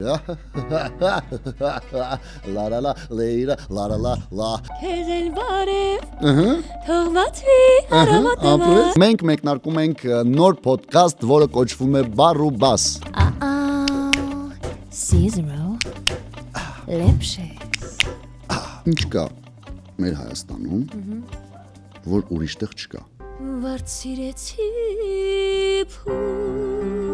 La la la, leira, la la la la. Քեզ էլ բարև, թողվածվի արավատավա։ Մենք մեկնարկում ենք նոր podcast, որը կոչվում է Բառ ու Բաս։ Caesaro, Lepshes։ Ինչ կա մեր Հայաստանում, որ ուրիշտեղ չկա։ Վարձիրեցի փուշտարավ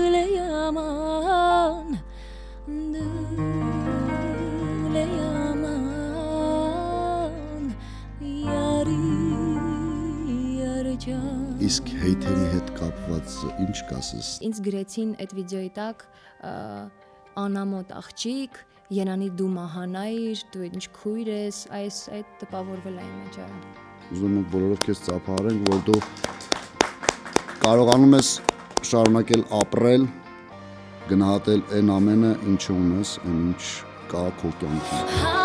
դլեյաման յարի յարջան։ Իսկ հեյթերի հետ կապված ինչ կասես։ Ինձ գրեցին այդ վիդեոյի տակ անամոտ աղջիկ, Երանի դու մահանայիր, դու ինչ քույր ես, այդ տպավորվել է իմ մեջ։ Ուզում ենք բոլորով քեզ ծափահարենք, որ դու կարողանում ես շարունակել ապրել, գնահատել այն ամենը, ինչը ունես, այն ինչ կա քո կյանքում։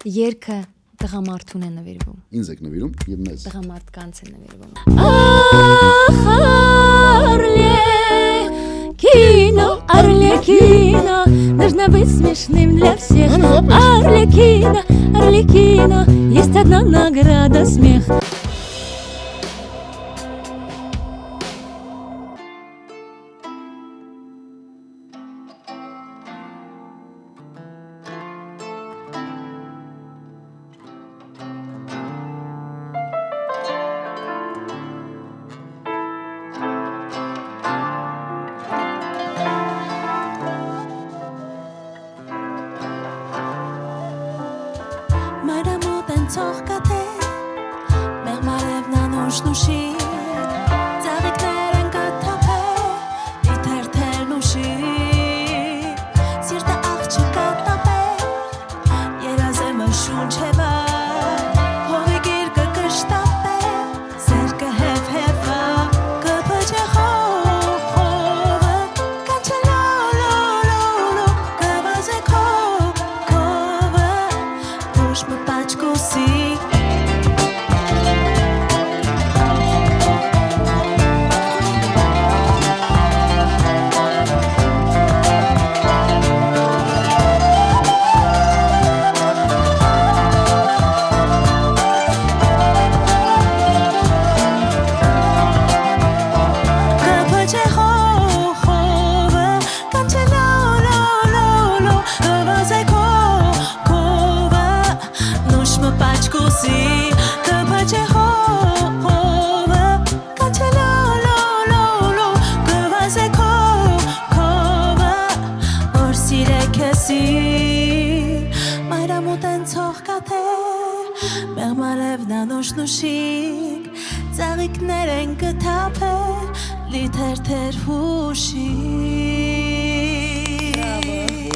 Երկը տղամարդուն է նվիրվում։ Ինձ եք նվիրում եւ մեզ։ Տղամարդկանց է նվիրվում։ Арлекино, нужно быть смешным для всех. Арлекино, есть одна награда смех.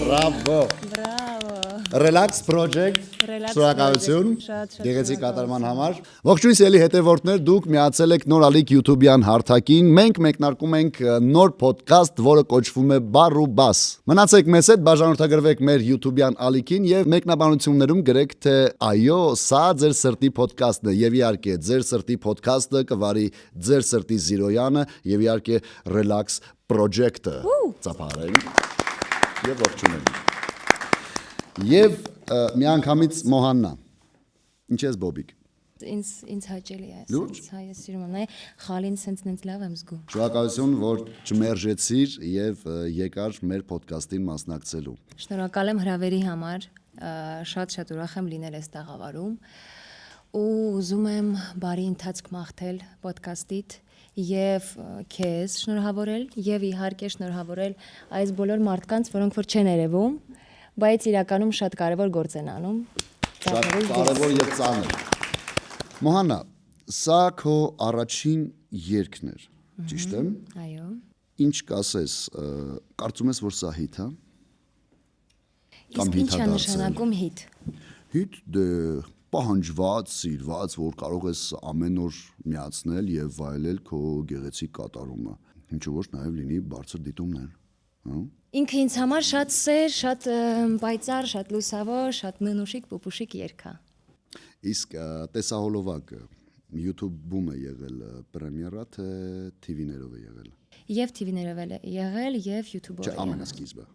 Bravo. Relax project. Շնորհակալություն գեղեցիկ կատարման համար։ Ողջույն սիրելի հետևորդներ, դուք միացել եք նոր ալիք YouTube-յան հարթակին։ Մենք մեկնարկում ենք նոր podcast, որը կոչվում է Բառ ու Բաս։ Մնացեք մեզ հետ, բաժանորդագրվեք մեր YouTube-յան ալիքին եւ մեկնաբանություններում գրեք, թե այո, սա ձեր սրտի podcast-ն է եւ իհարկե ձեր սրտի podcast-ը կվարի ձեր սրտի զիրոյանը եւ իհարկե Relax project-ը։ Ծափարենք եւ ողջունենք։ Եվ միանգամից Մոհաննա։ Ինչ ես Բոբիկ։ Ինձ հաճելի է, ես սիրում եմ, խալին սենց լավ եմ զգում։ Շնորհակալություն, որ չմերժեցիր եւ եկար մեր ոդքասթին մասնակցելու։ Շնորհակալ եմ հրավերի համար, շատ ուրախ եմ լինել այս տաղավարում ու ուզում եմ բարի ընթացք մաղթել ոդքասթիդ եւ քեզ շնորհավորել եւ իհարկե շնորհավորել այս բոլոր մարդկանց, որոնք որ չեն երևում, բայց իրականում շատ կարևոր գործ են անում։ Շատ կարևոր եւ ծանր։ Մոհաննա, սա քո առաջին երգն էր, ճիշտ եմ։ Այո։ ինչ կասես, կարծում ես, որ սա հիթ է։ Իսկ ինչ է նշանակում հիթ։ Հիթ դե պահանջված, սիրված, որ կարող ես ամեն օր միացնել եւ վայելել քո գեղեցիկ կատարումը։ Ինչու որ նաև լինի բարձր դիտումներ, հա։ Ինքը ինձ համար շատ սեր, շատ պայծառ, շատ լուսավոր, շատ ննուշիկ, պուպուշիկ երգ է։ Իսկ տեսահոլովակը YouTube-ում է եղել պրեմիերա, թե TV-ներով է եղել։ Եվ TV-ներով է եղել, եւ YouTube-ով։ Չէ, ամենասկիզբը։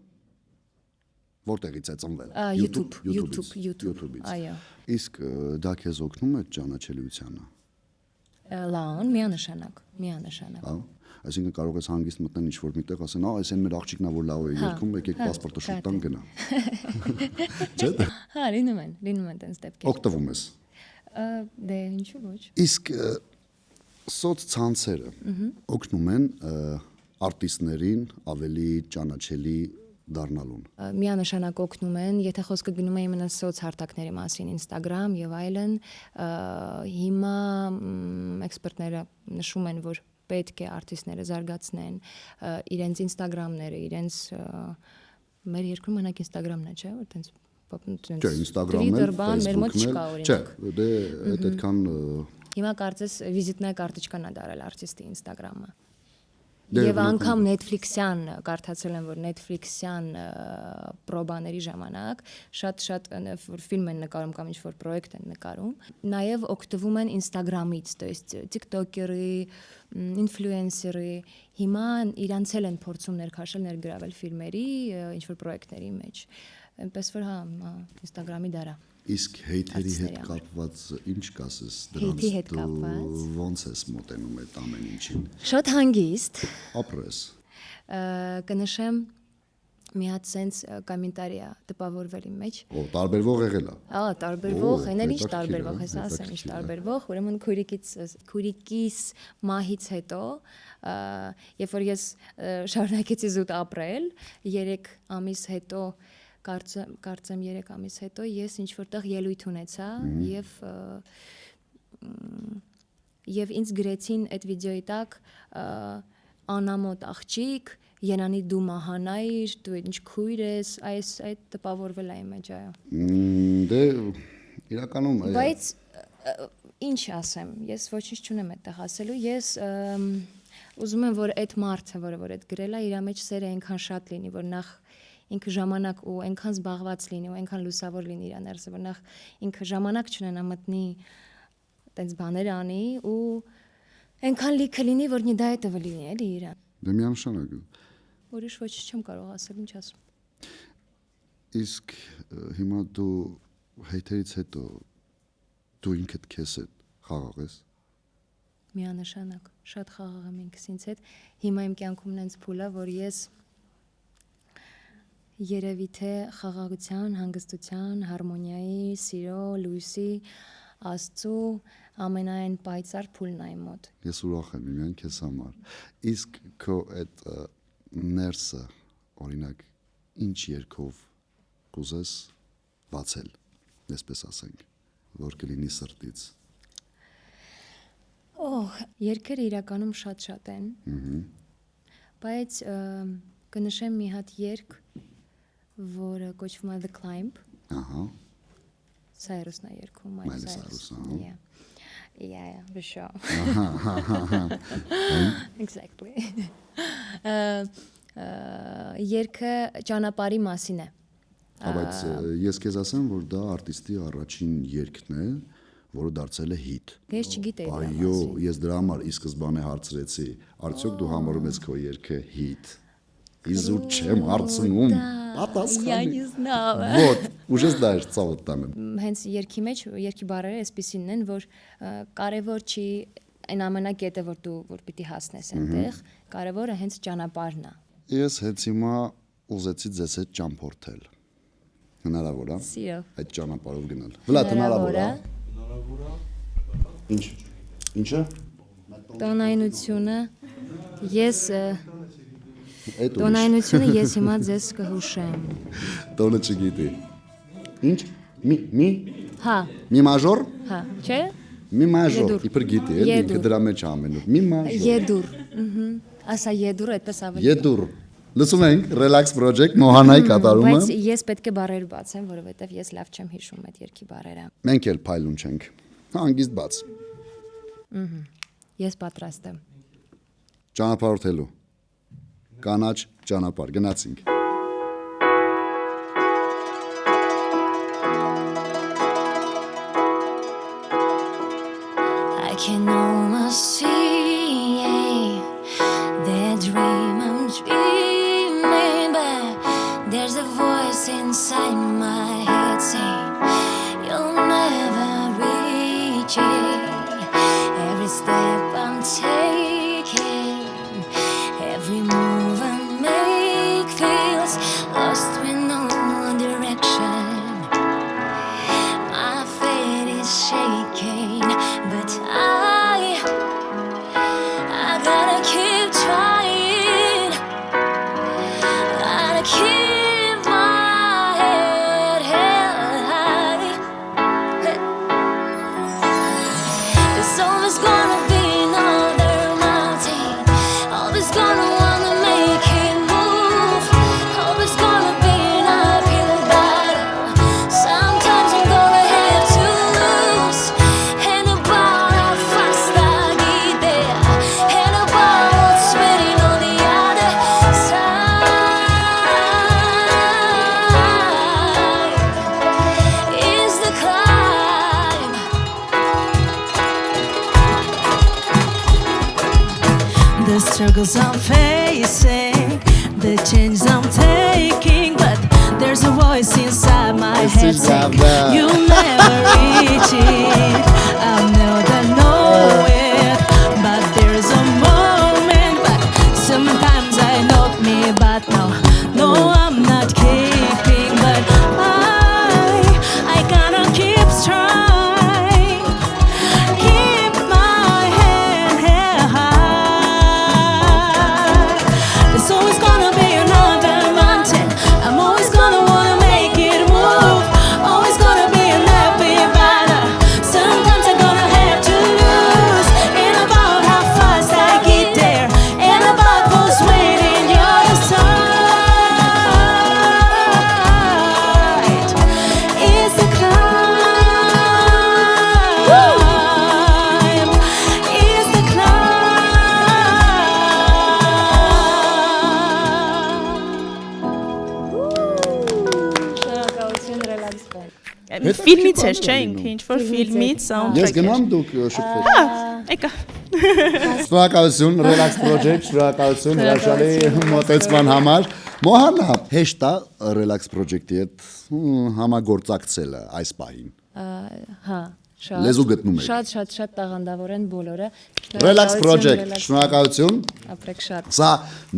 Որտեղից է ծնվել։ YouTube, այո։ Իսկ դա քեզ օգնում է ճանաչելիությանը։ Լավ, միանշանակ։ Հա։ Այսինքն կարող ես հանգիստ մտնել ինչ-որ միտեղ ասեն, այս այն մեր աղջիկն է, որ լավ է երգում, եկեք պասպորտը շուտ տան գնա։ Չէ՞ դա։ Հա, լինում են տենց դեպքեր։ Օգտվում ես։ Դե ինչու ոչ։ Իսկ սոցցանցերը օգնում են արտիստներին ավելի ճանաչելի դառնալուն։ Միանշանակ օգնում են, եթե խոսքը գնում է իմенно սոցհարթակների մասին, Instagram եւ այլն, հիմա էքսպերտները նշում են, որ պետք է արտիստները զարգացնեն իրենց Instagram-ները, իրենց մեր երկրում մենակ Instagram-ն է, չէ՞, որ տենց Չէ, Instagram-ն, մեր մոտ չկա օրինակ։ Չէ, դե այդ այդքան Հիմա կարծես վիզիտնա կարտոչկան է դարել արտիստի Instagram-ը։ Եվ անգամ Netflix-յան կարդացել եմ, որ Netflix-յան պրոբաների ժամանակ շատ որ ֆիլմ են նկարում կամ ինչ-որ պրոյեկտ են նկարում, նաև օգտվում են Instagram-ից, то есть TikToker-ի, ինֆլուենսերի, հիմա իրանց են փորձում ներքաշել, ներգրավել ֆիլմերի, ինչ-որ պրոյեկտների մեջ։ Այնպես որ հա, Instagram-ի դարա։ Իսկ հեյթերի հետ կապված ինչ կասես Հեյթի հետ դրանց կապված։ ոնց ես մոտենում այդ ամեն ինչին։ Շատ հանգիստ։ Ապրես։ Կնշեմ մի հատ sense կոմենտարի է տպավորվել իմ մեջ։ Ո տարբերվող եղել է։ Ահա տարբերվող, Օ, այն էլ ինչ հետաքրքիր է, տարբերվող է, ասեմ, ինչ հետաքրքիր է։ տարբերվող, ուրեմն քուրիկիս մահից հետո, երբ որ ես շարունակեցի զուտ ապրել, 3 ամիս հետո կարծեմ 3 ամիս հետո ես ինչ որտեղ ելույթ ունեցա եւ ինձ գրեցին այդ վիդեոյի տակ անամոտ աղջիկ Երանի դու մահանայիր, դու ինչ քույր ես, այդ տպավորվել է իմ մեջ, այո։ Դե իրականում Բայց ինչ ասեմ, ես ոչինչ չունեմ այդտեղ ասելու, ես ուզում եմ որ այդ մարդը, որ այդ գրել է, իր մեջ սերը այնքան շատ լինի, որ նախ ինքը ժամանակ ու այնքան զբաղված լինի ու այնքան լուսավոր լինի իր ներսը, որ նախ ինքը ժամանակ չունենա մտնի տենց բաներ անի ու այնքան լիքը լինի, որ նի դա է տվել լինի էլի իրան։ դե միանշանակ։ Ուրիշ ոչինչ չեմ կարող ասել, ինչ ասում։ Իսկ հիմա դու հեյթերից հետո դու ինքդ քեզ հետ խաղաղ ես։ Միանշանակ, շատ խաղաղ եմ ինքս ինձ հետ։ Հիմա իմ կյանքում նենց փուլ է, որ ես երևի թե խաղաղության, հանգստության, հարմոնիայի, սիրո, լույսի, Աստծո ամենայն պայծառ փուլն է իմ մոտ։ Ես ուրախ եմ միայն քեզ համար։ Իսկ քո այդ ներսը, օրինակ, ինչ երգով կուզես բացել, այսպես ասենք, որ կլինի սրտից։ Երգերը իրականում շատ են։ Բայց կնշեմ մի հատ երգ, որը կոչվում է The Climb։ Ահա։ Cyrus-ն է երգում, Miley Cyrus, Yeah, for sure. Exactly. Երգը ճանապարհի մասին է։ Բայց ես քեզ ասեմ, որ դա արտիստի առաջին երգն է, որը դարձել է հիթ։ Ես չգիտեի դրա Այո, մասին։ ես դրա համար ի սկզբանե հարցրեցի, արդյոք դու համարում ես քո երգը հիթ։ Իզուր չեմ հարցնում, պատասխանի։ Я не знала։ Вот, уже знаешь, ցավոտ տանը։ Հենց երգի մեջ, երգի բառերը այսպեսին են, որ կարևոր չի այն ամենակետը, որ դու որ պիտի հասնես այնտեղ, կարևորը հենց ճանապարհն է։ Ես հենց հիմա ուզեցի ձեզ հետ ճամփորդել։ Հնարավոր է։ Սիրո։ Այդ ճանապարհով գնալ։ Վլադ հնարավոր է։ Ինչ։ Ինչը։ Տոնայնությունը ես Այդ ուրիշ։ տոնայնությունը ես հիմա ձեզ կհուշեմ։ Տոնը չգիտի։ Ինչ։ Մի Հա, մի մաժոր։ հա, չէ՞։ Մի մաժոր, Եդուր։ իբր գիտի, էլի ինքը Եդուր։ դրա մեջ ամենում։ Մի մաժոր։ Եդուր։ Ասա եդուր այդպես ավելի։ Եդուր։ Լսում ենք Relax Project Մոհանայի կատարումը։ Բայց ես պետք է բարեր բացեմ, որովհետև ես լավ չեմ հիշում այդ երգի բարերը։ Մենք էլ փայլուն չենք։ Հանգիստ բաց։ Ես պատրաստ եմ։ Ճանապարհորդելու։ Կանաչ ճանապարհ գնացինք։ I can almost see the dream I'm dreaming, but there's a voice inside my head saying you'll never reach it. Every step I'm taking, every move I make feels lost with no direction. My fate is shaking, but I gotta keep trying. Gotta keep my head held high. There's always gonna be another mountain. Always gonna wanna make it move. Always gonna be an uphill battle. Sometimes I'm gonna have to lose. And about how fast I get there. And about what's waiting on the other side. Is the climb. The struggles I'm facing, the changes I'm taking, but there's a voice inside my This head is saying Gabba. you'll never reach it. I know it, but there's a moment, but sometimes I knock me, but no, I'm not keeping, but I gotta keep trying. Keep my head held high. There's always gonna be another mountain. I'm always gonna wanna make it move. Always gonna be an happy battle. Sometimes I'm gonna have to lose. And about how fast I get there. And about what's waiting your side. Is the climb. Is the Շնորհակալություն Relax Band։ Ֆիլմից էր, չէ՞, ինքը ինչ որ ֆիլմից Ես soundtrack։ գնամ դուք շփվեք։ Եկա։ Շնորհակալություն Relax Project, շնորհակալություն հրաշալի մոտեցման համար։ Մոհանա, հեշտ է Relax Project-ի հետ համագործակցելը այս պահին։ Հա, շատ։ Լեզու գտնում եք։ Շատ տաղանդավոր են բոլորը։ Relax Project, Relax, շնորհակալություն։ ապրեք շատ։ Սա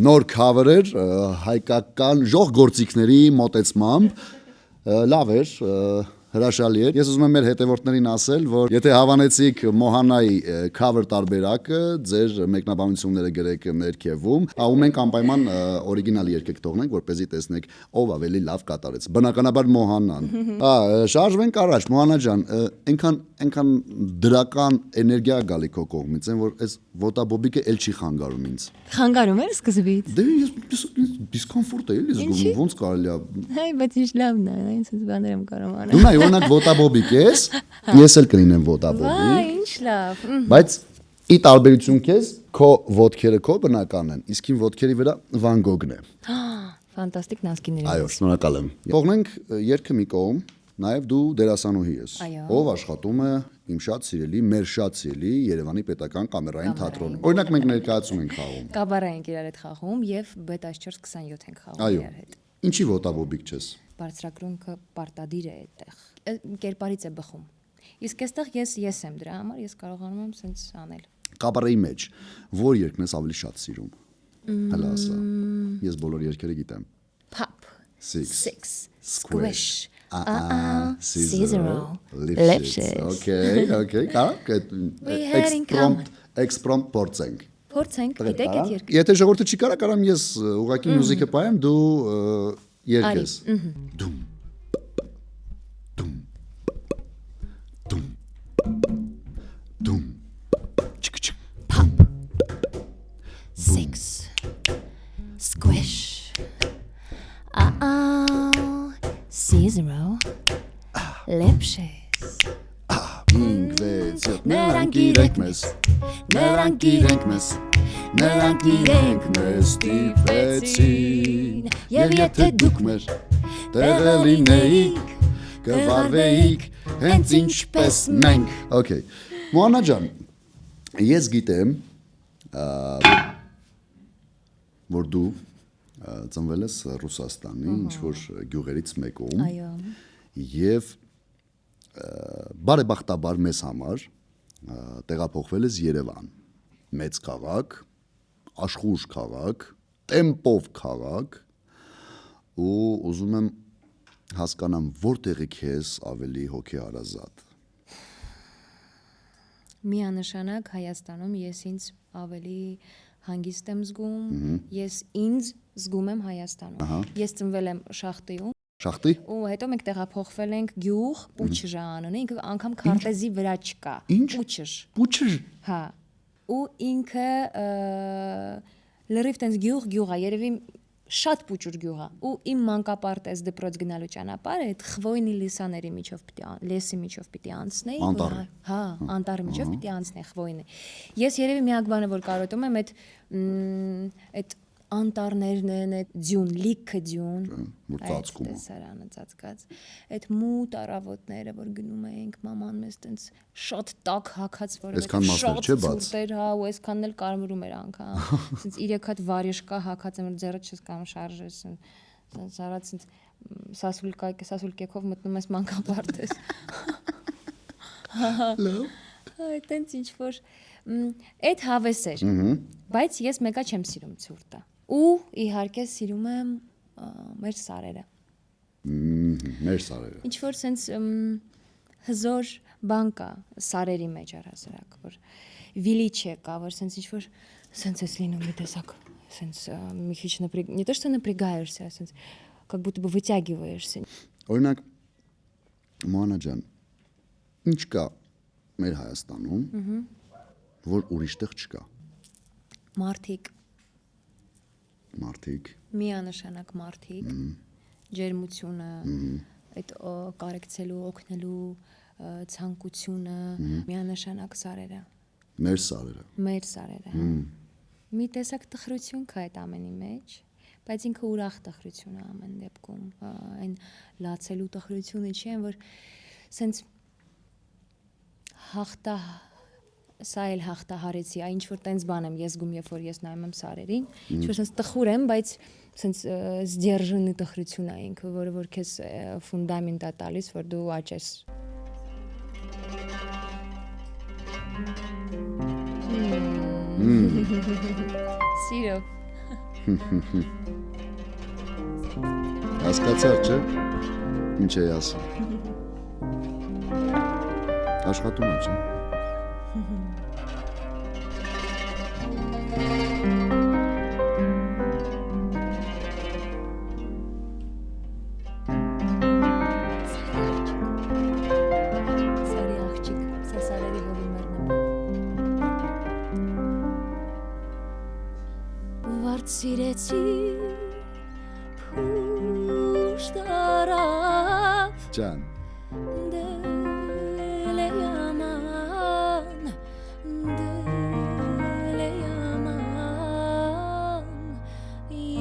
նոր cover էր հայկական ժող գործիքների մոտեցմամբ, լավ էր, հրաշալի էր։ Ես ուզում եմ մեր հետևորդներին ասել, որ եթե հավանեցիք Մոհանայի cover տարբերակը, ձեր մեկնաբանությունները գրեք ներքևում, ու մենք անպայման օրիգինալ երգ կթողնենք, որպեսզի տեսնեք ով ավելի լավ կատարեց։ Բնականաբար Մոհանան։ Շարժվենք առաջ, Մոհանա ջան, այնքան դրական էներգիա գալի քո կողմից, են որ այս ոտաբոբիկը էլ չի խանգարում ինձ։ Խանգարում էր սկզբից։ Դե ես դիսկոմֆորտ եմ զգում, ոնց կարելի է։ Հայ, բայց ինչ լավն է, այնպես բաներ եմ կարող անել։ Դու նայ օրինակ ոտաբոբիկ ես, ես էլ կլինեմ ոտաբոբիկ, Վայ, ինչ լավ։ բայց ի տարբերություն քեզ, քո ոտքերը քո բնական են, իսկ իմ ոտքերի վրա Վան Գոգն է։ Ֆանտաստիկ նազկիների։ Այո, շնորհակալ եմ։ Թողնենք երգը մի կողմ, նաև դու դերասանուհի ես, Այո։ ով աշխատում է իմ շատ սիրելի, մեր շատ սիրելի Երևանի Պետական կամերային թատրոնում։ Օրինակ մենք ներկայացում ենք խաղում։ Կաբարա ենք իրար հետ խաղում եւ B1427 ենք խաղում Այո։ իրար հետ։ Ինչի ոտաբոբիկ չես։ Բարձրակրունքը պարտադիր է այդտեղ։ Կերպարից է բխում։ Իսկ այստեղ ես եմ դրա համար, ես կարողանում եմ սենց անել։ Կաբարեի մեջ որ երգն ես ավելի շատ սիրում։ Հələ ասա։ Ես բոլոր երգերը գիտեմ։ Pop, Six, squish, scissor, lipshits. Okay, կարա՞ք exprompt փորձենք։ Փորձենք, գիտեք այդ երգը։ Եթե ժողովուրդը չի կարա, կարամ ես ուղղակի մյուզիկը պայեմ, դու երգես։ Դում դում դում չկ Six, Caesaro. Lepshes. 5-6 նրանք իրենք մեզ նրանք իրենք մեզ նրանք իրենք մեզ ստիպեցին եւ եթե դուք մեր տեղը լինեիք կվարվեիք հենց ինչպես մենք Okay Մոանա ջան ես գիտեմ որ դու ծնվել ես Ռուսաստանի ինչ որ գյուղերից մեկում Այո եւ բարեբախտաբար մեզ համար տեղափոխվել ես Երևան մեծ քաղաք աշխուժ քաղաք տեմպով քաղաք ու ուզում եմ հասկանամ որտեղի քեզ ավելի հոգեհարազատ Միանշանակ Հայաստանում ես ինձ ավելի հանգիստ եմ զգում ես ինձ զգում եմ Հայաստանում ես ծնվել եմ Շախտիում Շախտի ու հետո մենք տեղափոխվել ենք գյուղ Պուչժան ինքը անգամ քարտեզի վրա չկա Պուչժ հա ու ինքը լրիվ տենց գյուղ է երևի շատ պուչուր գյուղ է ու իմ մանկապարտեզ դպրոց գնալու ճանապարհը այդ խվոյնի լիսաների միջով լեսի միջով պիտի անցնեի հա անտառի միջով պիտի անցնեի խվոյնի ես երևի միակ բանը որ կարոտում եմ այդ անտառներն են, այդ ձյուն, լիքը ձյուն, այդ տեսարանը ծածկած, այդ մութ առավոտները, որ գնում էինք, մաման մեզ տենց շատ տաք հագած, որովհետև շատ ցուրտեր, հա, ու այսքանն էլ կարմրում էր անգամ, սենց 3 հատ վարիշկա հագած եմ, որ ձեռը չես կամ շարժես, սենց արած սենց սասուլկեքով մտնում ես մանկապարտեզ։ Լավ։ Այդտենց ինչ որ այդ հավես էր, բայց ես մեկա չեմ սիրում ցուրտը։ Ու իհարկե սիրում եմ մեր սարերը։ Մեր սարերը։ Ինչ որ սենց հզոր բան կա սարերի մեջ առհասարակ, որ վիլիչե կա, որ սենց ինչ որ սենց էս լինում մի տեսակ, սենց մի քիչ не то что напрягаешься, սենց как будто бы вытягиваешься։ Օրինակ Մոանա ջան, ինչ կա մեր Հայաստանում, որ ուրիշտեղ չկա։ Մարդիկ միանշանակ մարդիկ ջերմությունը այդ կարեկցելու օգնելու ցանկությունը միանշանակ սարերը մեր սարերը մի տեսակ տխրություն կա այդ ամենի մեջ բայց ինքը ուրախ տխրություն է ամեն դեպքում այն լացելու տխրությունը չի այն որ սենց սա էլ հաղթահարեցի, այն ինչ որ տենց բան եմ ես զգում, երբ որ ես նայում եմ սարերին, ինչ որ սենց տխուր եմ, բայց սենց սդержанный տխրություն է ինքը, որը որ քեզ ֆունդամենտ է տալիս, որ դու աճես։ Սիրով։ Հասկացար, չէ՞։ Ինչ էի ասում։ Աշխատում է, չէ՞։ Սիրեցի փուշտարավ Ջան դել է yaman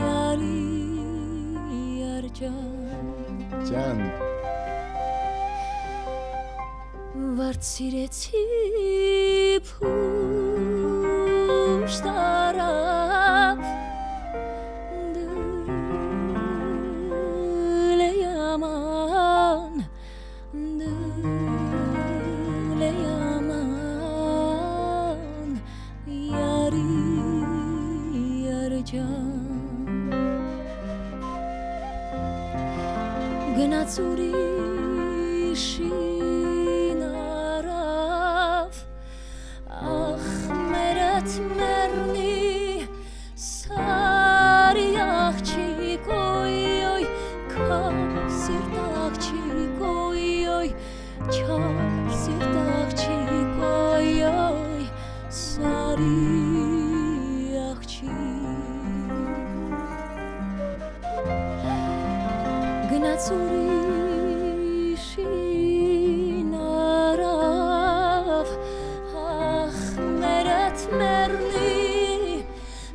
yari Ջան Վարդ սիրեցի փուշտարավ Գնաց ուրիշին արավ Ախ մերդ մերնի սարի աղջիկ օյ քար սիրտ աղջիկ օյ չար սիրտ աղջիկ օյ սարի աղջիկ գնաց ուրիշին արավ ախ մերդ մերնի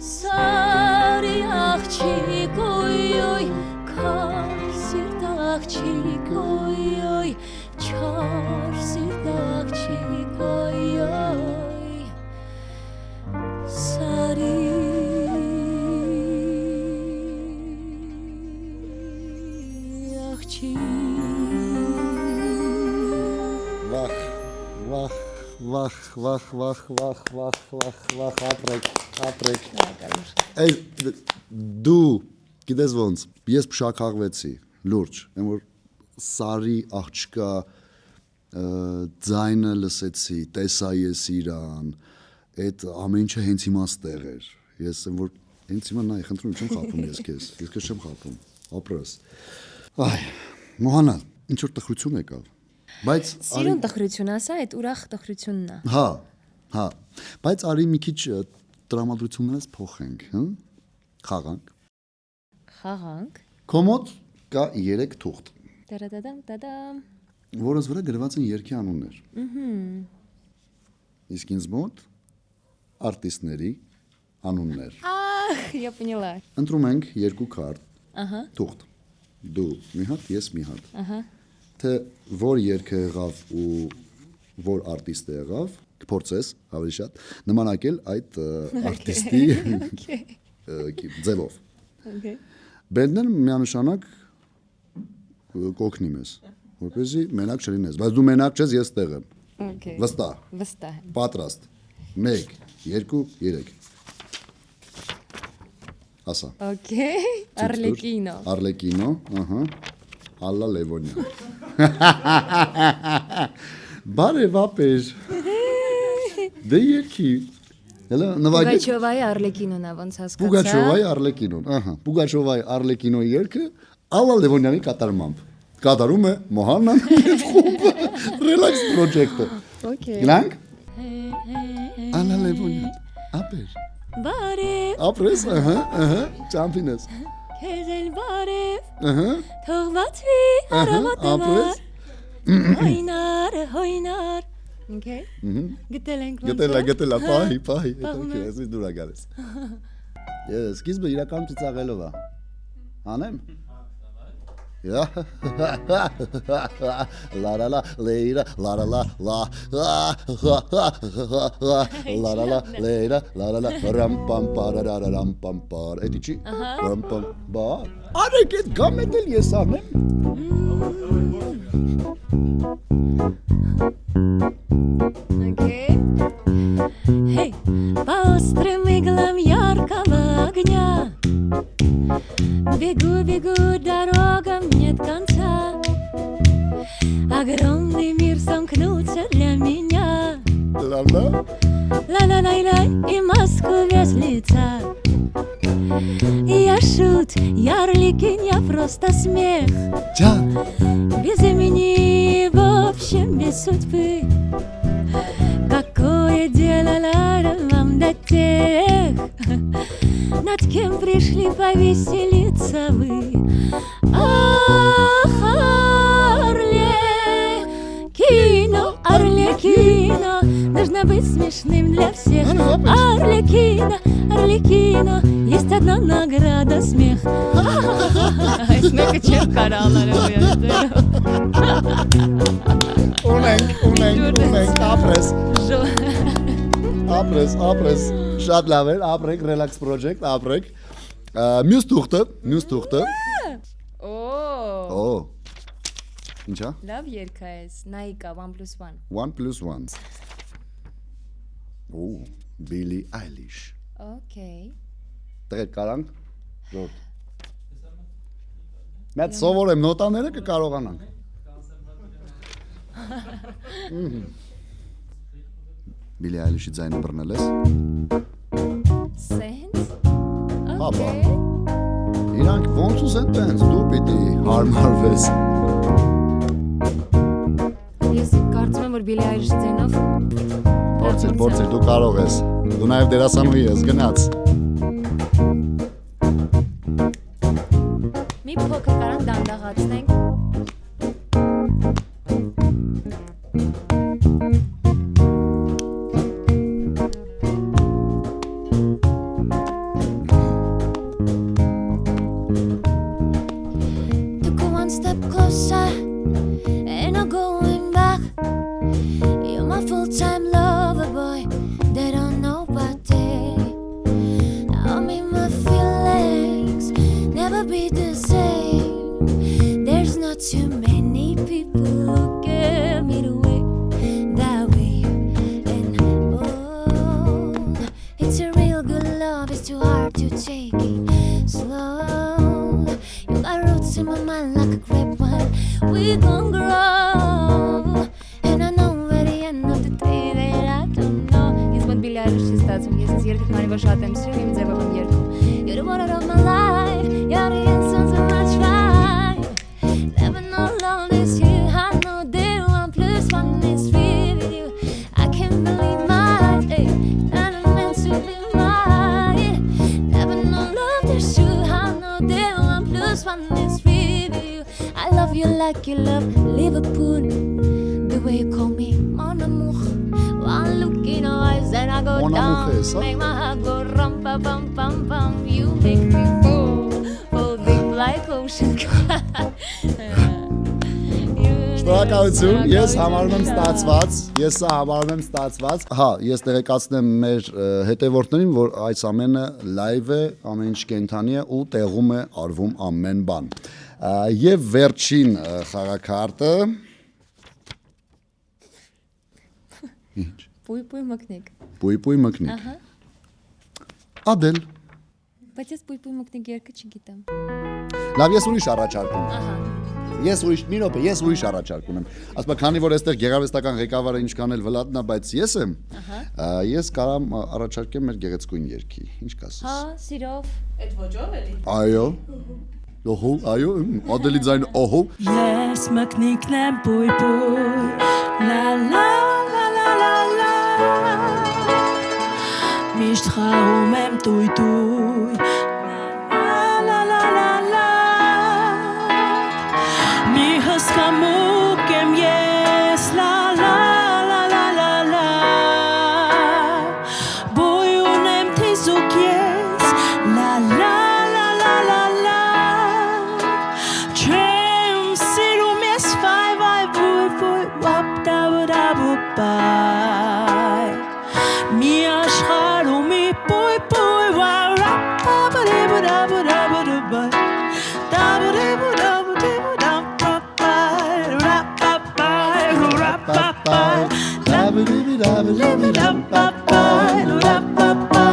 սարի աղջիկ օյ քար սիրտ աղջիկ օյ չար սիրտ աղջիկ օյ սարի Վախ, ապրեք։ Այս դու գիտես ոնց, ես փշակաղվեցի, լուրջ, եմ որ սարի աղջկա ձայնը լսեցի, տեսա ես իրան, այդ ամեն ինչը հենց հիմա ստեղ էր, ես եմ որ հենց հիմա նայ, խնդրում չեմ խափում ես քեզ չեմ խափում, ապրես, այ, Մոհանա, ինչ որ տխրություն եկավ, բայց Սիրուն տխրություն ասա, այդ ուրախ տխրությունն է։ Հա, բայց արի մի քիչ տրամադրություններս փոխենք, խաղանք։ Կոմոդ կա 3 թուղթ, Տադամ, որոնց վրա գրված են երգի անուններ։ Իսկ ինձ մոտ արտիստների անուններ։ Ահ, я поняла։ Ընտրում ենք 2 քարտ, թուղթ, դու մի հատ, ես մի հատ։ Թե որ երգը եղավ ու որ արտիստը եղավ, կփորձես ավելի շատ նմանակել այդ արտիստի ձևով։ Բենդն միանշանակ կօգնի մեզ, որպեսզի մենակ չլինես, բայց դու մենակ չես, ես տեղ եմ։ Վստահ։ Պատրաստ։ 1, 2, 3։ Ասա։ Արլեկինո, ահա։ Ալլա Լևոնյան։ Բարև ապեր։ Դե երկի։ Հələ նվագի։ Պուգաչովայի Արլեկինոն է ոնց հասկացա։ Պուգաչովայի Արլեկինոն, ահա։ Պուգաչովայի Արլեկինոյի երգը Ալլա Լևոնյանի կատարմամբ։ Կատարում է Մոհանան եւ խումբը Relax Project-ը։ Գնանք։ Ալլա Լևոնյան, ապեր։ Բարև։ Ապրես, ճամփինես։ Քեզ էլ բարև։ Թող բացվի ապրես։ Հոյնար։ Գտել ենք ոնց։ Գտելա, պահի, հետո ես դուրա գալիս։ Ես սկիզբը իրական ծիծաղելով է։ Անեմ։ La la la leira la la la la la la la leira la la la ram pam ram pam par etici ram pam ba areket gametel yesanem Okay. Hey, по острым иглам яркого огня бегу, дорогам нет конца. Огромный мир сомкнулся для меня. la Ла-ла-лай-лай, и маску без лица. Я шут, я Арлекин, я просто смех. ja Без имени, в общем, без судьбы. Какое дело вам до тех, над кем пришли повеселиться вы? Ах, Арлекино, Арлекино, нужно быть смешным для всех. Арлекино, Арлекино, есть одна награда — смех. Смеха чем каралları uneng apres շատ լավ էր ապրեք relax project ապրեք մյուս թուղթը օ ինչա Լավ երգա ես, Նայիկա 1+1 1+1 օ Billie Eilish Okay դեռ կարանք ժոտ Մեծ սովորեմ նոտաները կկարողանանք Billie Eilish-ի ձայնը բռնել ես Sense Հապա Իրանք ոնց ուզեն տենց դու պիտի հարմարվես Ես կարծում եմ, որ Billie Eilish-ի ձայնով Փորձեր, դու կարող ես Դու նաև դերասանուհի ես, գնաց Մի մի փոքր կարան դանդաղացնենք։ Took one step closer, ain't no going back. You're my full-time lover, boy. They don't know about it. Now I'm in my feelings, never be the same. There's not too many people who get me the way that way. And oh, it's a real good love, it's too hard to take it slow. You got roots in my mind like a grapevine. We gon' grow. And I know at the end of the day that I don't know. Ես ոնց բիլի այրուշ չի ստացում, ես ես երկրի քանի որ շատ եմ սիրում, իմ ձևով եմ երկում։ You're the one of my life. You're the essence of my tribe. Never know all this you. I know that 1 + 1 is 3 with you. I can't believe my eyes. Hey, that I'm meant to be mine. Never know love this you. I know that 1 + 1 is 3 with you. I love you like you love Liverpool. The way you call me mon amour. One look in your eyes and I go Mon amour down. is, huh? Make my heart go rum pa pum pum pum. You make me fall deep like ocean. Շնորհակալություն, ես համարում եմ ստացված, ես սա համարում եմ ստացված։ Հա, ես տեղեկացնեմ մեր հետևորդներին, որ այս ամենը լայվ է, ամեն ինչ կենթանի է ու տեղում է արվում ամեն բան։ Եվ վերջին խաղաքարտը Ինչ։ Պույ մկնիկ։ Պույ մկնիկ։ Ահա։ Ադել։ Բայց ես պույ մկնիկ երգը չգիտեմ։ Լավ, ես ուրիշ առաջարկ ունեմ։ Ահա։ Ես ուրիշ առաջարկ ունեմ։ Ասում քանի որ այստեղ գեղարվեստական ղեկավարը ինչքան էլ Վլադն է, բայց ես եմ։ Ես կարամ առաջարկեմ մեր գեղեցկույն երգի։ Ինչ կասես։ Հա, սիրով։ Այդ ոճով էլի։ Այո։ Այո, Ադելի ձայն ահո։ Yes, մկնիկն եմ պույ La la la la la la Միշտ խաղում եմ տույ La la la la la Մի հսկամուկ եմ ես La la la la la la Բույ ունեմ թիզուկ ես La la la la la la Չեմ սիրում ես վայ բույ Wap da ba da bu bye Mi աշխարհում մի բույ Wow rap ba ba da ba da ba ba Da ba da ba da ba Rap ba bye Rap ba bye Rap ba bye Rap ba bye Rap ba bye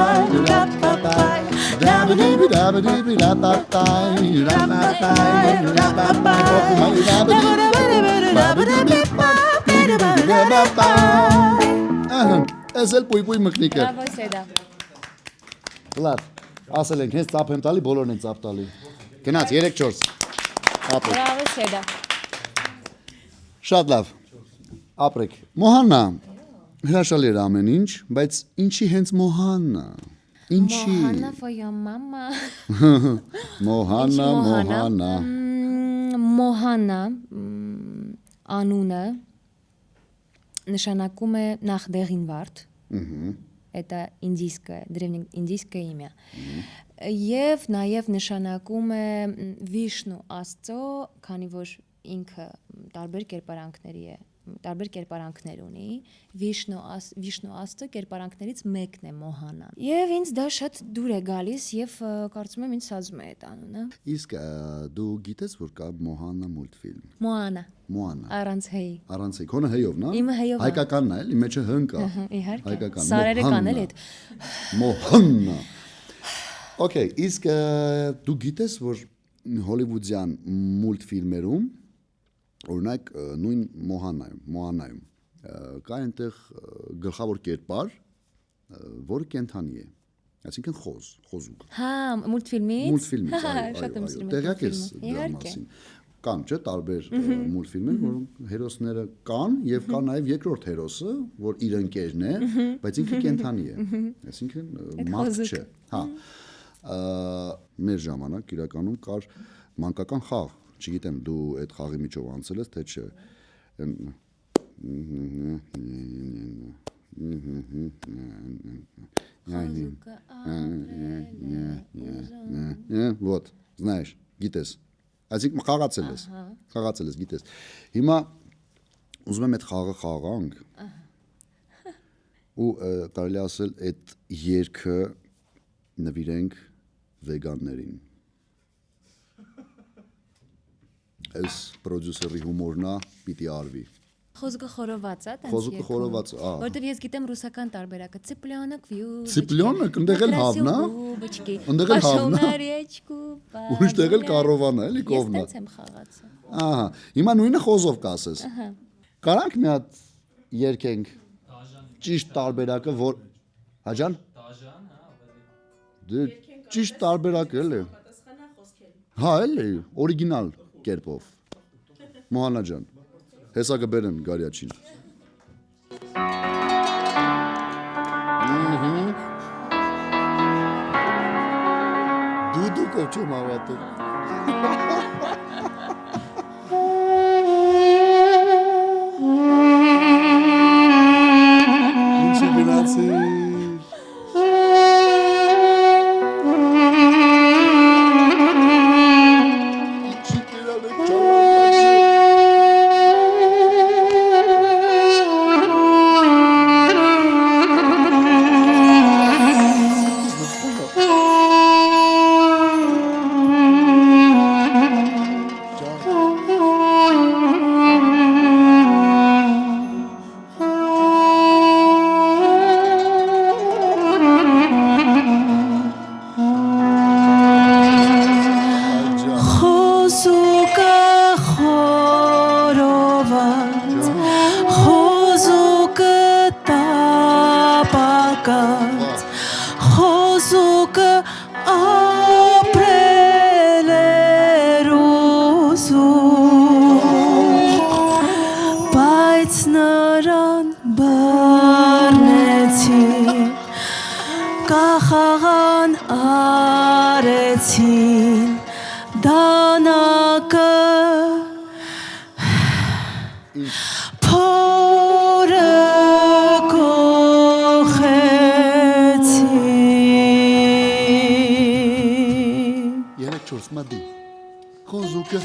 Ես էլ պույ մկնիկ է։ Բրավո Սեդա։ Լավ, ասել ենք, հենց ծափ եմ տալի, բոլորն են ծափ տալի։ Գնաց 3-4։ Ապրեք։ Բրավո Սեդա։ Շատ լավ։ Ապրեք։ Մոհաննա, հրաշալի էր ամեն ինչ, բայց ինչի հենց Մոհաննա։ Ինչի։ Mohanna for your mama։ Մոհաննա։ Մոհաննա անունը նշանակում է նախդեղին վարդ։ Это индийское, древнеиндийское имя։ Եվ նաև նշանակում է Վիշնու Աստծո, քանի որ ինքը տարբեր կերպարանքներ ունի, Վիշնու Աստծո կերպարանքներից մեկն է Մոհանան։ Եվ ինձ դա շատ դուր է գալիս եւ կարծում եմ ինձ սազում է այդ անունը։ Իսկ դու գիտես, որ կա Մոհաննա մուլտֆիլմ։ Մոանա։ Առանց հեյ։ Առանց հեյ, քոնը հեյով, նա։ Իմը հեյով է։ Հայկականն է, էլի մեջը հն կա։ Իհարկե։ Հայկական։ Սարերը կան էլ այդ։ Մոհաննա։ Okay, իսկ դու գիտես, որ հոլիվուդյան մուլտֆիլմերում օրինակ նույն Մոհանայում կա այնտեղ գլխավոր կերպար, որը կենթանի է, այսինքն խոզուկ։ Հա, մուլտֆիլմից։ Շատ եմ սիրում։ Տեղյակ ես դրա մասին։ Կան չէ տարբեր մուլտֆիլմեր, որոնք հերոսները կան եւ կա նաեւ երկրորդ հերոսը, որ իր ընկերն է, բայց ինքը կենթանի է, այսինքն մարդ չէ։ Հա։ Մեր ժամանակ իրականում կար մանկական խաղ, չգիտեմ դու այդ խաղի միջով անցել ես թե չէ։ Вот, знаешь, գիտես։ Այսինքն խաղացել ես, գիտես։ Հիմա ուզում եմ այդ խաղը խաղանք։ Ու կարելի ասել այդ երգը նվիրենք վեգաններին։ Այս պրոդյուսերի հումորն է, պիտի արվի։ Խոսքը խորոված է, տենց Խոսքը խորոված, ահա։ Որտեվ ես գիտեմ ռուսական տարբերակը Цыпленок вью։ Цыпленок, ընդեղ էլ հավն է։ Ընդեղ էլ հավն է։ Ուրիշ տեղ էլ կարովան է, էլի կողմն է։ Ես տենց եմ խաղացել։ Ահա, հիմա նույնը խոզով կասես։ Կարանք մի հատ երգենք ճիշտ տարբերակը, որ Հաջան։ Դե ճիշտ տարբերակը էլի։ Հա, էլի, օրիգինալ կերպով։ Մոհանա ջան, հեսա կբերեն Գարյաչին։ Դուդուկով չեմ հավատում։ Ինչի գնացիր։ Խոսուկը ապրել էր ուզում, բայց նրան բռնեցին, կախաղան արեցին, դանակը փորը կողեցին։ Երեք չորս մադի։ Խոզուկը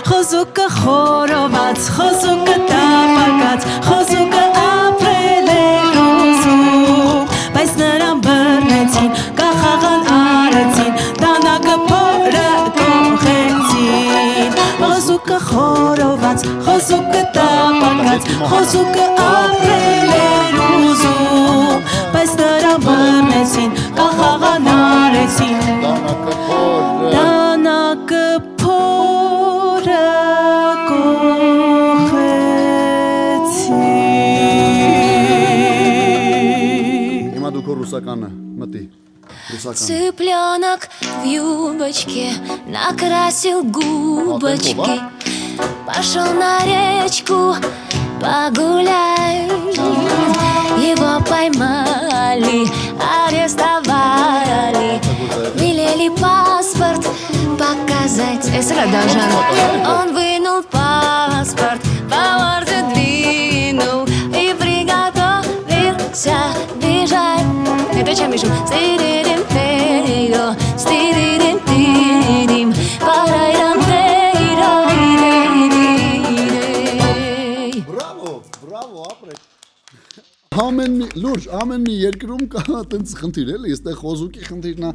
Խոզուկը խորոված, խոզուկը տապակած, խոզուկը ապրել էր ուզում, բայց նրան բռնեցին, կախաղան արեցին, դանակը փորը կողեցին։ Խոզուկը խորոված, խոզուկը տապակած, խոզուկը ապրել էր ուզում, բայց նրան բռնեցին, կախաղան արեցին, դանակը փորը կողեցին։ Հիմա դու քո ռուսականը մտի։ Ռուսական։ Цыпленок в юбочке накрасил губочки, пошел на речку погулять. Его поймали, арестовали, велели паспорт показать. Он вынул паспорт, по морде двинул и приготовился бежать. Это чем еще? Стиририм-тейо, стиририм-тирим, парайрам-тейрай-рей-рей. Բրավո, ապրեք։ Լուրջ, ամեն մի երկրում կա տենց խնդիր էլի, այստեղ խոզուկի խնդիրն է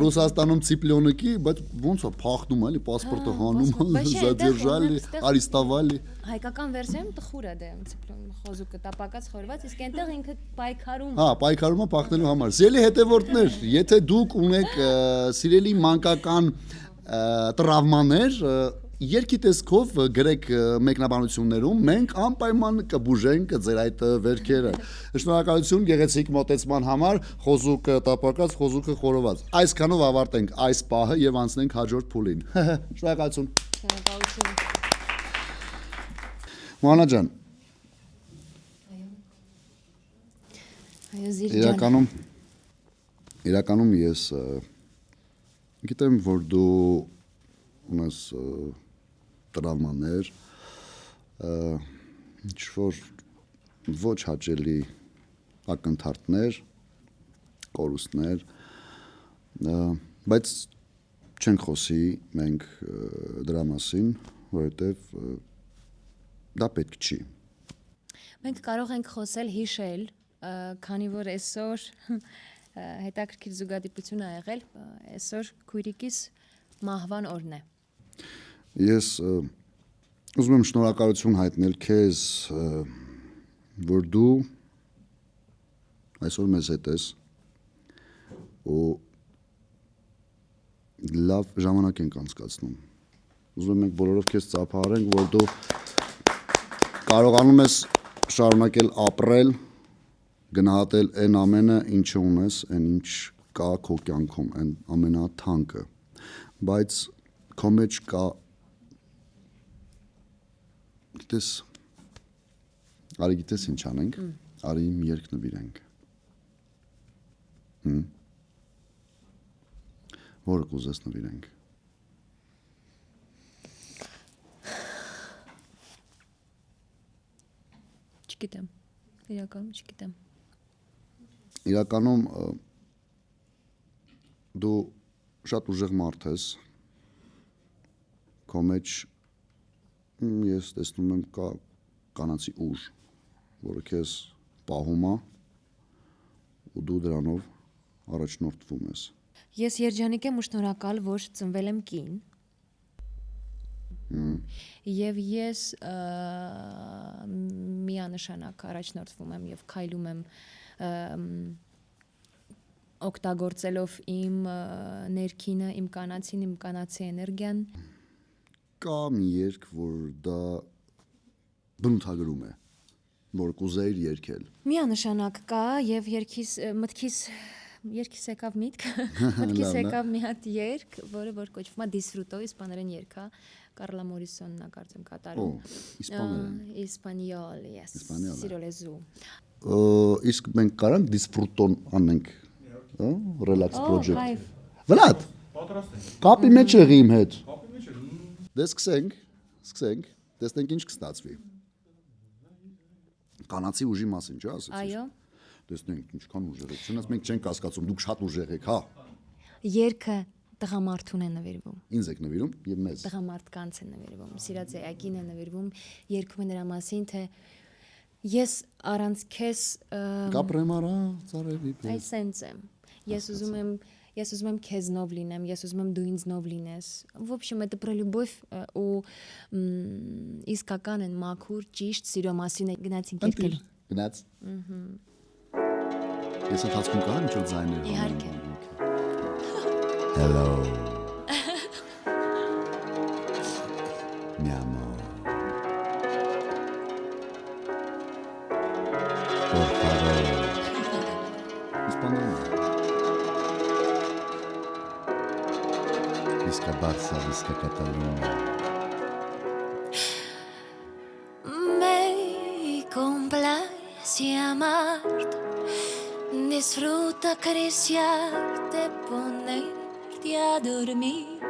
Ռուսաստանում Цыпленокի, բայց ոնց է փախնում էլի, պասպորտը հանում, задержали, арестовали։ Հայկական վերսիայում տխուր է դեմ խոզուկը տապակած խորված, իսկ այնտեղ ինքը պայքարում։ Հա, պայքարումը փախնելու համար։ Սիրելի հետևորդներ, եթե դուք ունեք սիրելի մանկական տրավմաներ, երկի տեսքով գրեք մեկնաբանություններում, մենք անպայման կբուժենք ձեր այդ վերքերը։ Շնորհակալություն գեղեցիկ մոտեցման համար, խոզուկը տապակած, խոզուկը խորոված։ Այսքանով ավարտենք այս պահը եւ անցնենք հաջորդ փուլին։ Շնորհակալություն։ Շնորհակալություն։ Մոհանա ջան, Այո, Զիրջան։ իրականում ես Գիտեմ, որ դու ունես տրավմաներ, ինչ-որ ոչ հաճելի ակնթարթներ, կորուստներ, բայց չենք խոսի մենք դրա մասին, որովհետև դա պետք չի։ Մենք կարող ենք խոսել, հիշել, քանի որ այսօր հետաքրքիր զուգադիպություն ա եղել, այսօր քույրիկիս մահվան օրն է։ Ես ուզում եմ շնորհակալություն հայտնել քեզ, որ դու այսօր մեզ հետ ես ու լավ ժամանակ ենք անցկացնում։ Ուզում ենք բոլորով քեզ ծափահարենք, որ դու կարողանում ես շարունակել ապրել, գնահատել այն ամենը, ինչը ունես, այն ինչ կա քո կյանքում, այն ամենաթանկը, բայց քո մեջ կա գիտես, արի գիտես ինչ անենք, արի իմ երկ նվիրենք, որը կուզես նվիրենք, Չգիտեմ, իրականում չգիտեմ։ իրականում դու շատ ուժեղ մարդ ես, քո մեջ ես տեսնում եմ կա կանացի ուժ, որը քեզ պահում է ու դու դրանով առաջնորդվում ես։ Ես երջանիկ եմ ու շնորհակալ, որ ծնվել եմ կին։ Եվ ես միանշանակ առաջնորդվում եմ եւ քայլում եմ օգտագործելով իմ ներքինը, իմ կանացին, իմ կանացի էներգիան։ Կա մի երկ, որ դա բնութագրում է, որ կուզեիր երգել։ Միանշանակ կա եւ մտքիս եկավ միտք, մտքիս եկավ մի հատ երգ, որը որ կոչվում է Disfruto, իսպաներեն երգ է, Կարլա Մորիսոնն է կարծեմ կատարում։ Իսպանիոլ, yes։ Սիրո լեզու։ Իսկ մենք կարանք Disfruton անենք, relax project։ Վլադ։ Պատրաստ ենք։ Կապի մեջ եղի իմ հետ։ Կապի մեջ եղի։ Դե սկսենք, տեսնենք ինչ կստացվի։ Կանացի ուժի մասին, չէ՞ ասեցի։ Այո։ Տեսնենք ինչքան ուժեղ եք։ Չնայած մենք չենք հասկացում, դուք շատ ուժեղ եք, հա։ Երգը տղամարդուն է նվիրվում։ Ինձ եք նվիրում եւ մեզ։ Տղամարդկանց է նվիրվում, սիրած էակին է նվիրվում, երգում է նրա մասին, թե ես առանց քեզ Կապրեմ արա, ծառերի պես։ Այս սենց եմ։ Ես ուզում եմ քեզնով լինեմ, ես ուզում եմ դու ինձնով լինես։ В общем, это про любовь ու իսկական են մաքուր, ճիշտ սիրո մասին է գնացինք երգել։ Գնաց։ Ես ընթացքում կա ինչ-որ ձայներ։ Իհարկե։ Hello. Mi amor. Por favor. Español. Visca Barça, visca Catalunya. Me complace amarte, disfruta acariciarte, ponerte a dormir.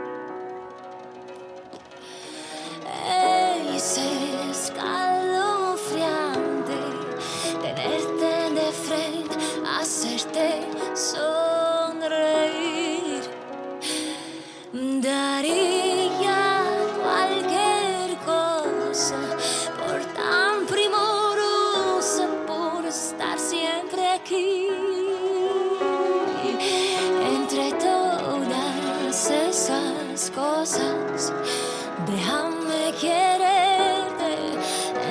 Es escalofriante tenerte de frente, hacerte sonreír. Daría cualquier cosa por tan primorosa, por estar siempre aquí. Entre todas esas cosas, déjame quererte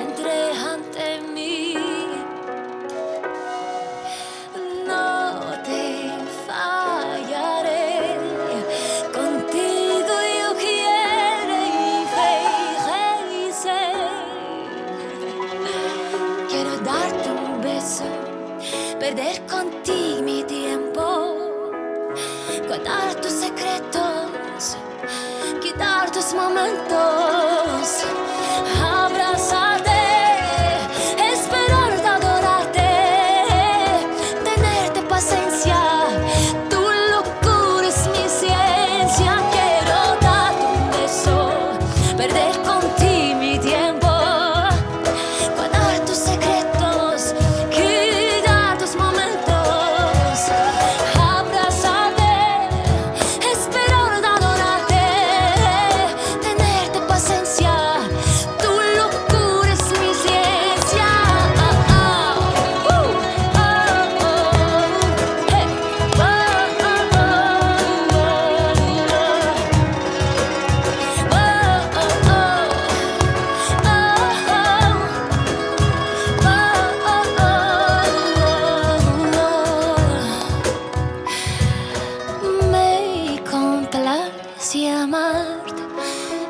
entre ante mí. No te fallaré, contigo yo quiero y felices. Quiero darte un beso, perder contigo mi tiempo, guardar tus secretos, quitar tus momentos, abrazarte, esperarte, adorarte, tenerte paciencia, tu locura es mi ciencia. decía amarte,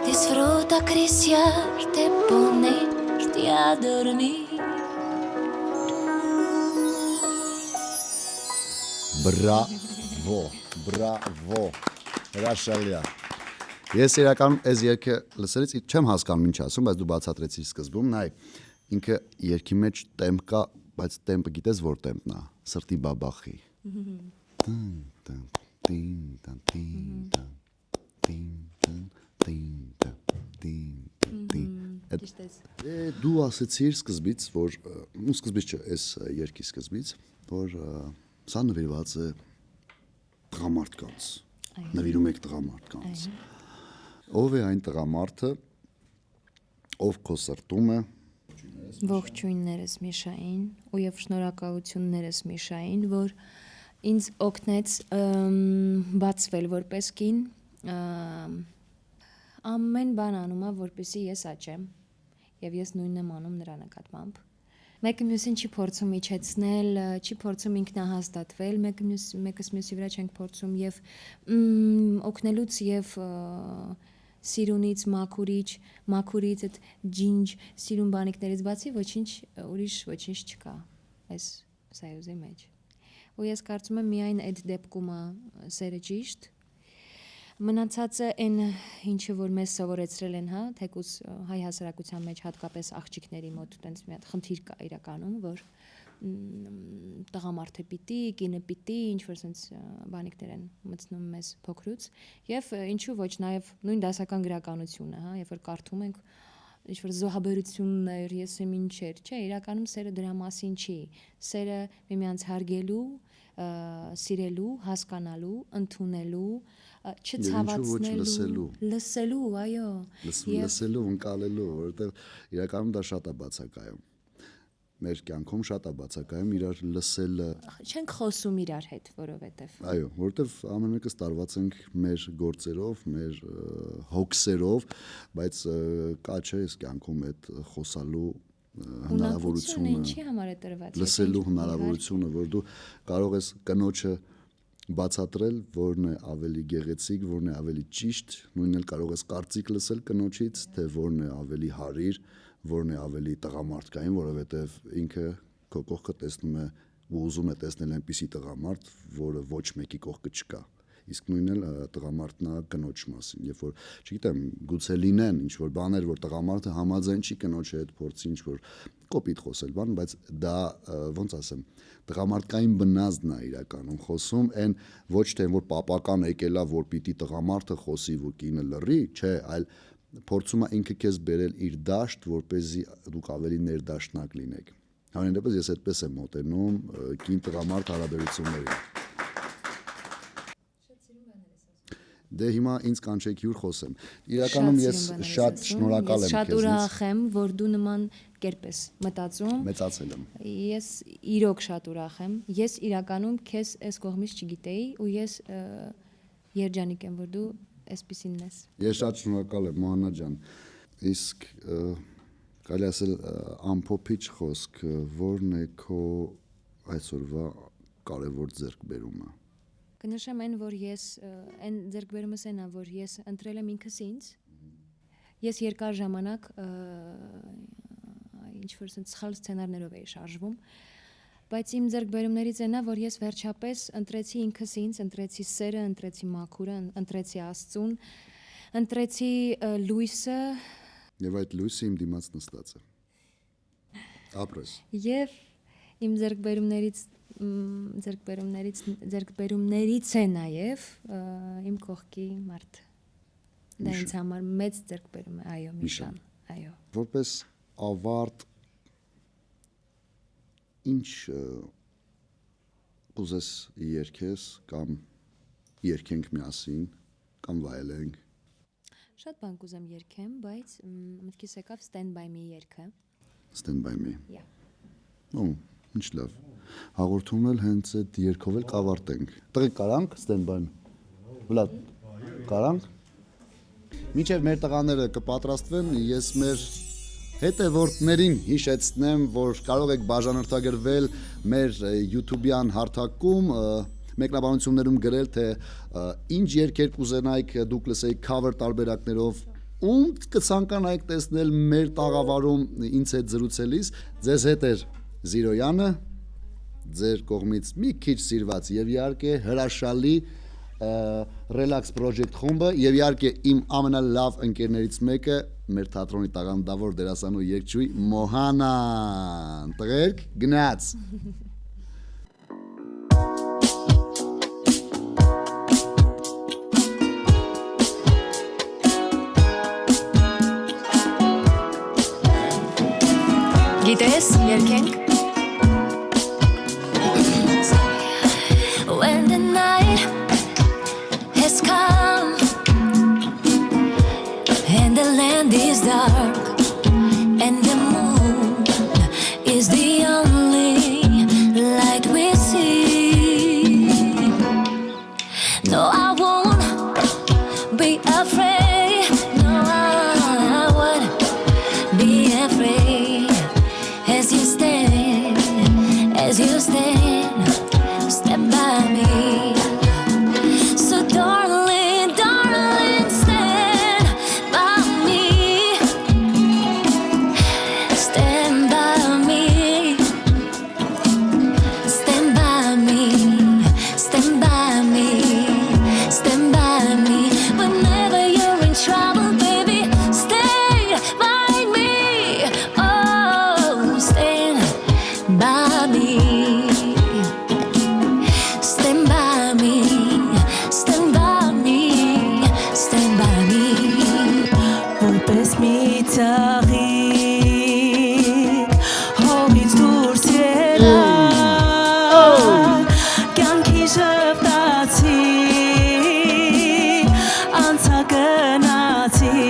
disfruta acariciarte, ponerte a dormir. Բրավո, հրաշալի է։ Ես իրականում այս երգը լսելից չեմ հասկանում ինչ ասում, բայց դու բացատրեցիր սկզբում, նայ, ինքը երգի մեջ տեմպ կա, բայց տեմպը գիտես որ տեմպն է, սրտի բաբախի։ Դու ասեցիր սկզբից, որ սկզբից չէ, այս երգի սկզբից, որ սա նվիրված է տղամարդկանց, նվիրում եք տղամարդկանց։ Ով է այն տղամարդը, ով քո սրտում է։ Ողջույններս Միշային ու եւ շնորհակալություններս Միշային, որ ինձ օգնեց բացվել որպես կին, ամեն բան անում է, որպեսզի ես աճեմ եւ ես նույնն եմ անում նրա նկատմամբ։ Մեկը մյուսին չի փորձում իջեցնել, չի փորձում ինքնահաստատվել, մեկս մյուսի վրա չենք փորձում եւ օգնելուց եւ սիրունից, մաքուրից այդ ջինջ սիրուն բանիկներից բացի ոչինչ ուրիշ ոչինչ չկա այս սայուզի մեջ։ Ու ես կարծում եմ միայն այդ դեպքում է սերը ճիշտ։ Մնացածը այն ինչը որ մեզ սովորեցրել են, հա, թեկուզ հայ հասարակության մեջ հատկապես աղջիկների մոտ տենց մի հատ խնդիր կա իրականում, որ տղամարդը պիտի, կինը պիտի, ինչ որ sense բանիկներ են մտցնում մեզ փոքրուց, եւ ինչու ոչ նաեւ նույն դասական գրականությունը, հա, երբ որ կարդում ենք ինչ որ զոհաբերություններ, ես եմ ինչեր, չէ, իրականում սերը դրա մասին չի։ Սերը միմյանց հարգելու, սիրելու, հասկանալու, ընդունելու, չցավացնելու, լսելու, այո, լսելու, ընկալելու, որովհետև իրականում դա շատ է բացակայում։ Մեր կյանքում շատ է բացակայում իրար լսելը։ Չենք խոսում իրար հետ, որովհետև։ Այո, որովհետև ամեն մեկս տարված ենք մեր գործերով, մեր հոգսերով, բայց կա չէ այս կյանքում այդ խոսալու հնարավորությունը, ինչի համար է տրված, լսելու հնարավորությունը, որ դու կարող ես կնոջը բացատրել, որն է ավելի գեղեցիկ, որն է ավելի ճիշտ, նույնն էլ կարող ես կարծիք լսել կնոջից, թե որն է ավելի հարիր, որն է ավելի տղամարդկային, որովհետև ինքը քո կողքը տեսնում է ու ուզում է տեսնել այնպիսի տղամարդ, որը ոչ մեկի կողքը չկա։ Իսկ նույնն էլ տղամարդն է կնոջ մասին, երբ որ, չգիտեմ, գուցե լինեն ինչ որ բաներ, որ տղամարդը համաձայն չի կնոջի հետ փորձի ինչ որ կոպիտ խոսել բան, բայց դա ոնց ասեմ, տղամարդկային բնազդն է իրականում խոսում, այն ոչ թե որ պապական եկելա, որ պիտի տղամարդը խոսի ու կինը լռի, չէ, այլ փորձում է ինքը քեզ բերել իր դաշտ, որպեսզի դուք ավելի ներդաշնակ լինեք։ Համենայն դեպս ես այդպես եմ մոտենում կին տղամարդ հարաբերություններին։ Դե հիմա ինձ կանչեք հյուր խոսեմ։ Իրականում ես շատ շնորհակալ եմ քեզնից։ Շատ ուրախ եմ, որ դու նման կերպ ես մտածում։ Մեծացել եմ։ Ես իրոք շատ ուրախ եմ։ Ես իրականում քեզ այս կողմից չգիտեի ու ես երջանիկ եմ, որ դու այսպեսին ես։ Ես շատ շնորհակալ եմ, Մոհաննա ջան։ Իսկ կարելի ասել ամփոփիչ խոսք, որն է քո այսօրվա կարևոր ձեռքբերումը։ Կնշեմ այն, որ ես այն ձեռքբերումս այն է, որ ես ընտրել եմ ինքս ինձ։ Ես երկար ժամանակ ինչ որ սխալ սցենարներով էի շարժվում, բայց իմ ձեռքբերումներից այն է, որ ես վերջապես ընտրեցի ինքս ինձ, ընտրեցի սերը, ընտրեցի մաքուրը, ընտրեցի Աստծուն, ընտրեցի լույսը։ Եվ այդ լույսը իմ դիմաց նստած է։ Ապրես։ Եվ իմ ձեռքբերումներից է նաև իմ կողքի մարդ։ Դա ինձ համար մեծ ձեռքբերում է, այո, Միշան, այո։ Որպես ավարտ ինչ կուզես երգես կամ երգենք միասին կամ վայելենք։ Շատ բան կուզեմ երգեմ, բայց մտքիս եկավ Stand by me երգը։ Stand by me։ Yeah. Օ, ինչ լավ։ Հաղորդումն էլ հենց այդ երգով էլ կավարտենք։ Տղեկ կարանք Stand by me։ Վլադ, կարանք։ Մինչև մեր տղաները կպատրաստվեն, ես մեր հետևորդներին հիշեցնեմ, որ կարող եք բաժանորդագրվել մեր YouTube-յան հարթակում, մեկնաբանություններում գրել, թե ինչ երգեր կուզենայիք դուք լսեիք cover տարբերակներով, ում կցանկանայիք տեսնել մեր տաղավարում ինձ հետ զրուցելիս, ձեզ հետ էր Զիրոյանը, ձեր կողմից մի քիչ սիրված եւ իհարկե հրաշալի Relax Project խումբը եւ իհարկե իմ ամենալավ ընկերներից մեկը մեր թատրոնի տաղանդավոր դերասանու երգչուհի Մոհանան։ Տղերք, գնաց։ Գիտես, երգենք։ When the night has come and the land is dark and the moon is the only light we see. No, I won't be afraid. No, I won't be afraid as you stand, stand by me. So darling, darling, stand by me. Stand by me. Stand by me. Stand by me. Stand by me. Whenever you're in trouble, baby, stay by me. Oh, stand by me. Stand by me, stand by me, stand by me. Որպես մի ծաղիկ հողից դուրս ելա կյանքի ժպտացի անցա գնացի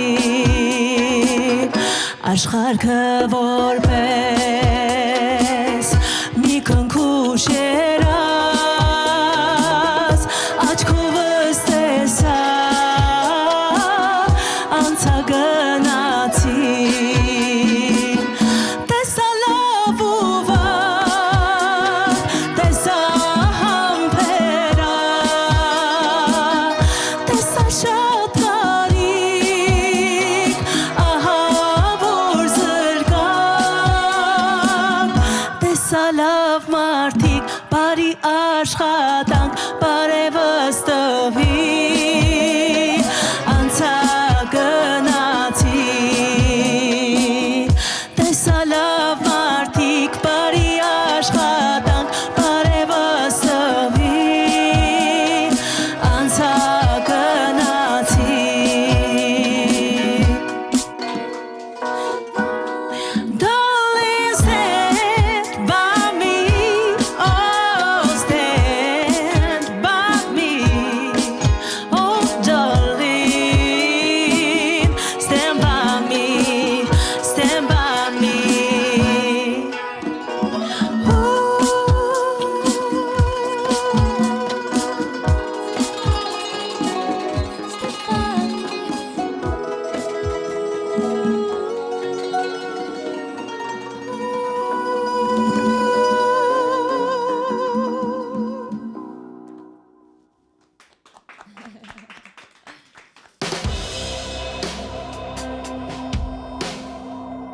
աշխարհը որպես